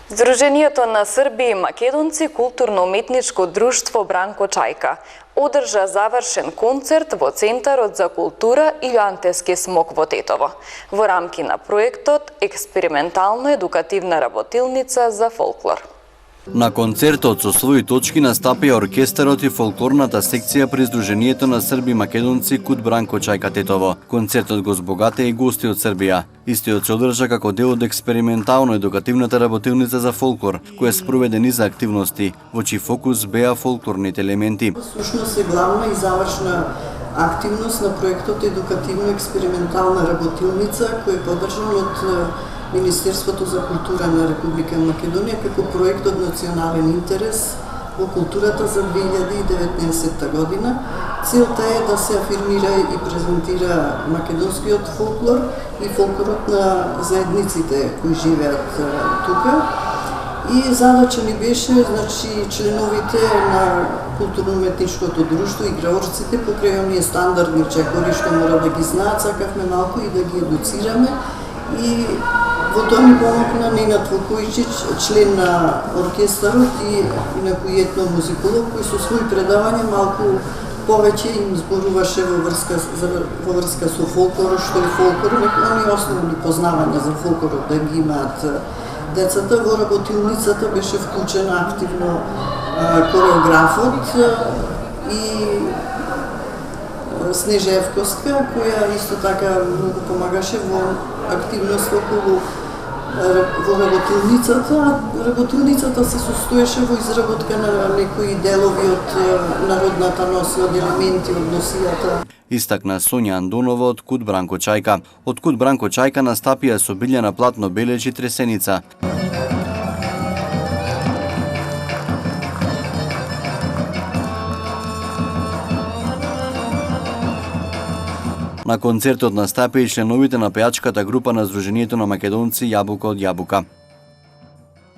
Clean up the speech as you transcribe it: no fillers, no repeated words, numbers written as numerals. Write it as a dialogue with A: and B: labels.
A: Сдруженијето на Срби и македонци културно-уметничко друштво Бранко Чајка одржа завршен концерт во Центарот за култура Илјантески смок во Тетово, во рамки на проектот Експериментално-едукативна работилница за фолклор.
B: На концертот со своји точки настапија оркестарот и фолклорната секција при Сдруженијето на Срби и македонци Кут Бранко Чајка Тетово. Концертот го збогатеа и гости од Србија. Истиот се одржа како дел од експериментално-едукативната работилница за фолклор, која спроведе низа активности, во чиј фокус беа фолклорните елементи.
C: Сушност е главна и завршна активност на проектот Едукативно-експериментална работилница, кој е поддржан од Министерството за култура на Република Македонија како проект од национален интерес во културата за 2019 година. Целта е да се афирмира и презентира македонскиот фолклор и фолклорот на заедниците кои живеат тука. И задача ни беше, членовите на културно-уметничкото друштво, играорците, покрај оние стандардни чекори што мора да ги знаат, сакавме малку и да ги едуцираме. И во тоа ни помогна Ненад Вукојчич, член на оркестарот и некој етномузиколог, кој со своји предавања малку повеќе им зборуваше во врска со фолклорот, што е фолклор, некои основни познавања за фолклорот да ги имаат децата. Во работилницата беше вклучена активно кореографот и Снежа Евковска, која исто така многу помагаше во активност околу во работилницата. Работилницата се состоеше во изработка на некои делови од народната носија, од елементи од носијата.
B: Истакна Сонја Андонова од Кут Бранко Чајка. Од Кут Бранко Чајка настапија со Билјана Платно Бележ и Тресеница. На концертот настапија и членовите на пејачката група на Сдруженијето на македонци Јабука од Јабука.